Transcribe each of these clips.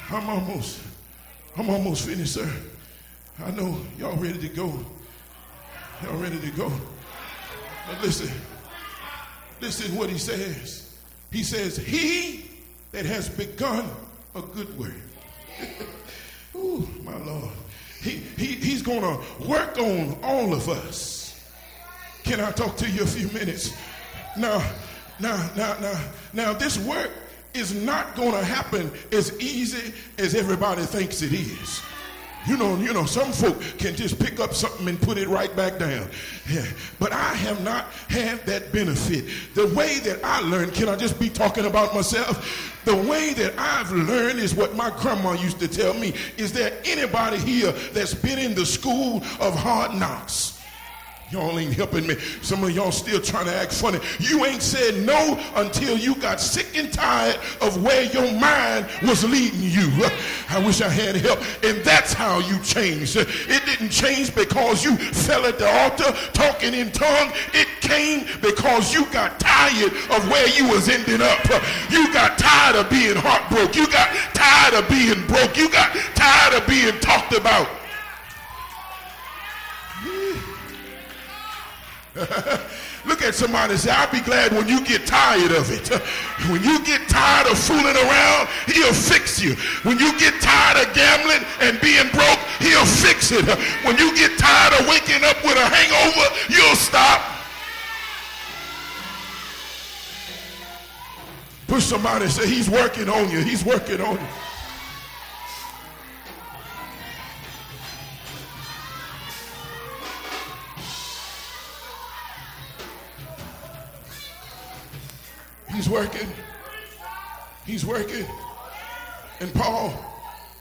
I'm almost finished, sir. I know y'all ready to go. Y'all ready to go? But listen what he says. He says, he that has begun a good work. Ooh, my Lord. He's going to work on all of us. Can I talk to you a few minutes? Now, this work is not going to happen as easy as everybody thinks it is. You know, some folk can just pick up something and put it right back down. Yeah. But I have not had that benefit. The way that I learned, can I just be talking about myself? The way that I've learned is what my grandma used to tell me. Is there anybody here that's been in the school of hard knocks? Y'all ain't helping me. Some of y'all still trying to act funny. You ain't said no until you got sick and tired of where your mind was leading you. I wish I had help. And that's how you changed. It didn't change because you fell at the altar talking in tongues. It came because you got tired of where you was ending up. You got tired of being heartbroken. You got tired of being broke. You got tired of being talked about. Look at somebody and say, I'll be glad when you get tired of it. When you get tired of fooling around, he'll fix you. When you get tired of gambling and being broke, he'll fix it. When you get tired of waking up with a hangover, you'll stop. Push somebody and say, he's working on you. He's working on you. He's working. He's working. And Paul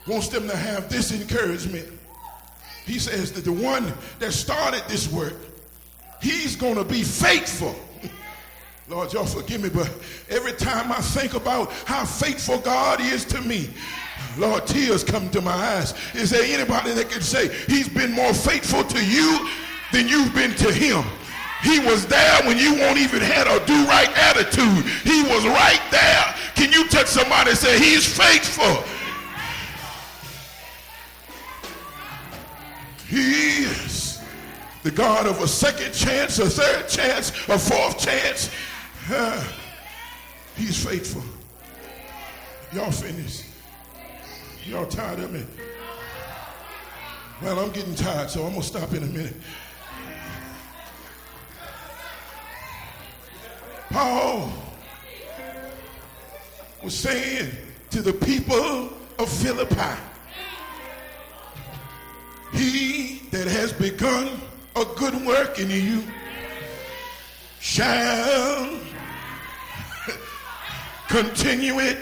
wants them to have this encouragement. He says that the one that started this work, he's going to be faithful. Lord, y'all forgive me, but every time I think about how faithful God is to me, Lord, tears come to my eyes. Is there anybody that can say he's been more faithful to you than you've been to him? He was there when you won't even had a do-right attitude. He was right there. Can you touch somebody and say, he's faithful? He is the God of a second chance, a third chance, a fourth chance. He's faithful. Y'all finished? Y'all tired of me? Well, I'm getting tired, so I'm going to stop in a minute. Paul was saying to the people of Philippi, he that has begun a good work in you shall continue it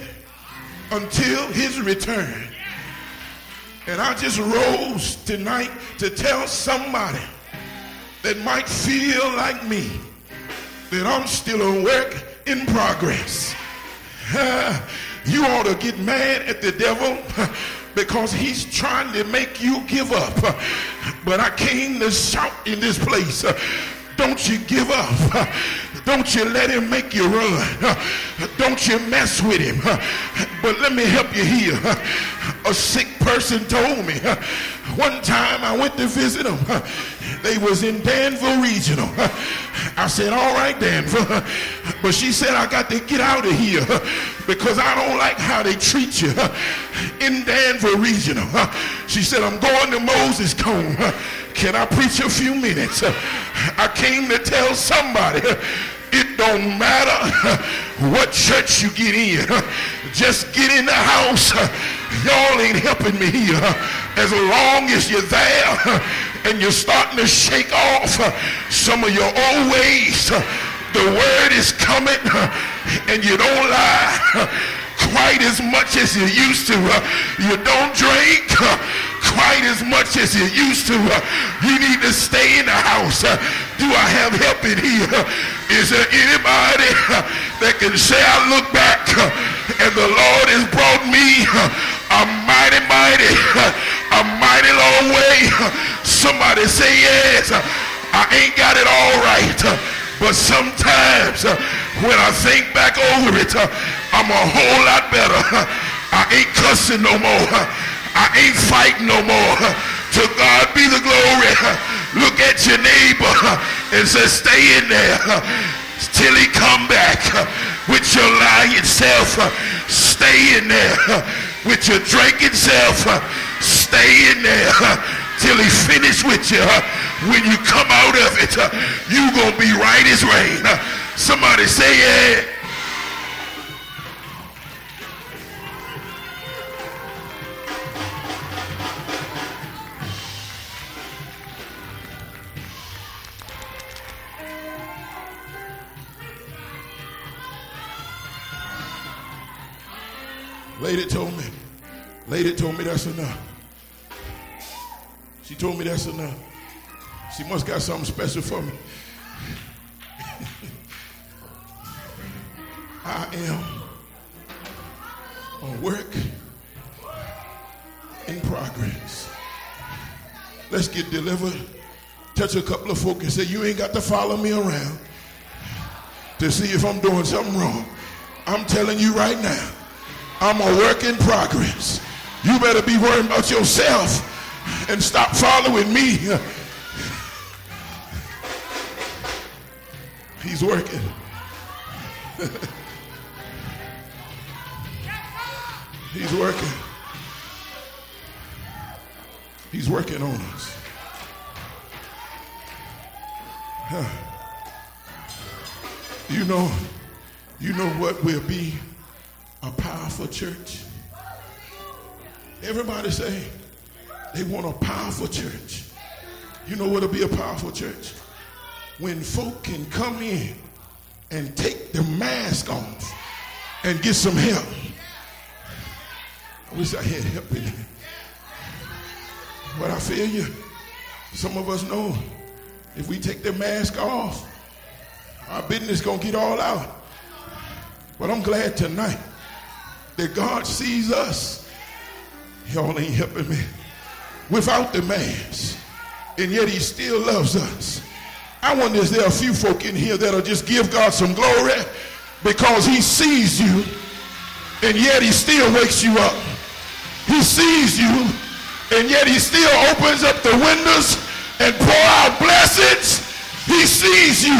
until his return. And I just rose tonight to tell somebody that might feel like me that I'm still a work in progress. You ought to get mad at the devil because he's trying to make you give up. But I came to shout in this place. Don't you give up. Don't you let him make you run. Don't you mess with him. But let me help you here. A sick person told me one time I went to visit them. They was in Danville Regional. I said, all right, Danville. But she said, I got to get out of here because I don't like how they treat you in Danville Regional. She said, I'm going to Moses Cone. Can I preach a few minutes? I came to tell somebody, it don't matter what church you get in. Just get in the house. Y'all ain't helping me here. As long as you're there and you're starting to shake off some of your old ways, the word is coming and you don't lie quite as much as you used to. You don't drink quite as much as you used to. You need to stay in the house. Do I have help in here? Is there anybody that can say, I look back and the Lord has brought me a mighty long way? Somebody say yes. I ain't got it all right, but sometimes when I think back over it, I'm a whole lot better. I ain't cussing no more. I ain't fighting no more. To God be the glory. Look at your neighbor and say, stay in there till he come back. With your lying self, stay in there. With your drinking self, stay in there till he finish with you. When you come out of it, you gonna be right as rain. Somebody say yeah. Lady told me that's enough. She told me that's enough. She must got something special for me. I am a work in progress. Let's get delivered. Touch a couple of folk and say, you ain't got to follow me around to see if I'm doing something wrong. I'm telling you right now, I'm a work in progress. You better be worrying about yourself and stop following me. He's working. He's working. He's working on us. You know what will be a powerful church? Everybody say they want a powerful church. You know what will be a powerful church? When folk can come in and take their mask off and get some help. I wish I had help in here. But I feel you. Some of us know if we take the mask off, our business gonna get all out. But I'm glad tonight that God sees us. Y'all ain't helping me. Without the mask. And yet he still loves us. I wonder if there are a few folk in here that'll just give God some glory because he sees you and yet he still wakes you up. He sees you and yet he still opens up the windows and pour out blessings. He sees you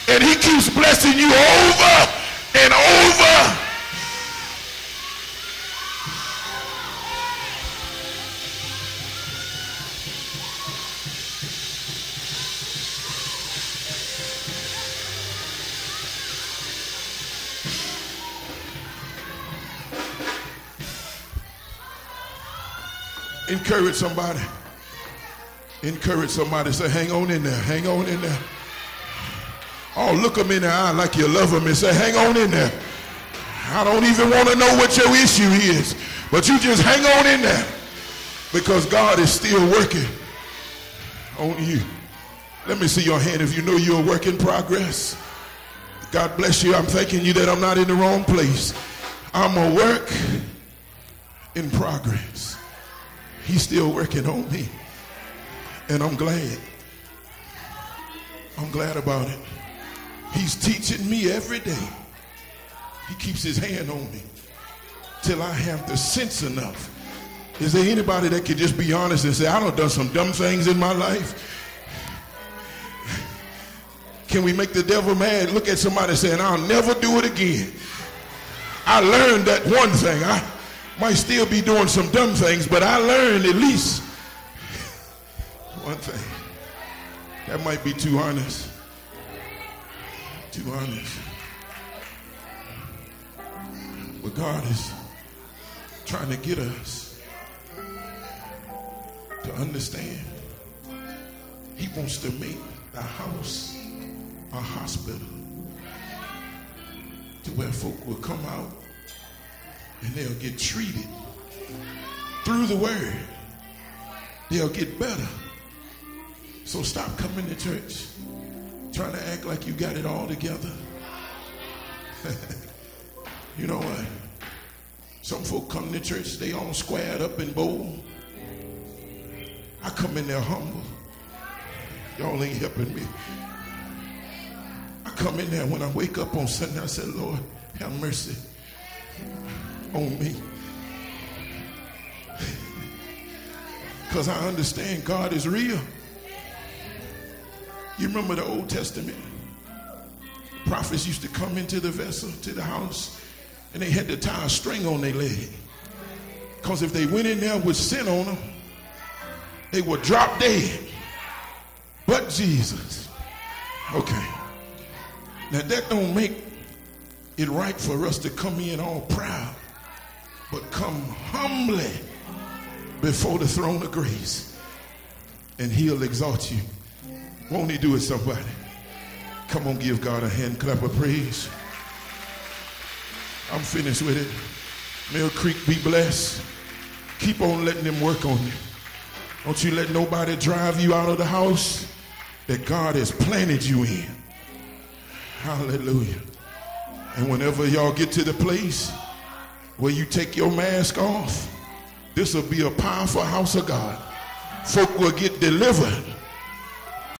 and he keeps blessing you over and over. Encourage somebody. Encourage somebody. Say, hang on in there. Hang on in there. Oh, look them in the eye like you love them and say, hang on in there. I don't even want to know what your issue is, but you just hang on in there because God is still working on you. Let me see your hand if you know you're a work in progress. God bless you. I'm thanking you that I'm not in the wrong place. I'm a work in progress. He's still working on me. And I'm glad. I'm glad about it. He's teaching me every day. He keeps his hand on me till I have the sense enough. Is there anybody that can just be honest and say, I done some dumb things in my life? Can we make the devil mad? Look at somebody saying, I'll never do it again. I learned that one thing. I might still be doing some dumb things, but I learned at least one thing. That might be too honest. Too honest. But God is trying to get us to understand. He wants to make the house a hospital to where folk will come out and they'll get treated through the word. They'll get better. So stop coming to church trying to act like you got it all together. You know what? Some folk come to church, they all squared up and bold. I come in there humble. Y'all ain't helping me. I come in there when I wake up on Sunday, I said, Lord, have mercy. on me. Because I understand God is real. You remember the Old Testament? Prophets used to come into the vessel, to the house, and they had to tie a string on their leg. Because if they went in there with sin on them, they would drop dead. But Jesus. Okay. Now that don't make it right for us to come in all proud, but come humbly before the throne of grace, and he'll exalt you. Won't he do it, somebody? Come on, give God a hand clap of praise. I'm finished with it. Mill Creek, be blessed. Keep on letting them work on you. Don't you let nobody drive you out of the house that God has planted you in. Hallelujah. And whenever y'all get to the place where you take your mask off, this will be a powerful house of God. Folk will get delivered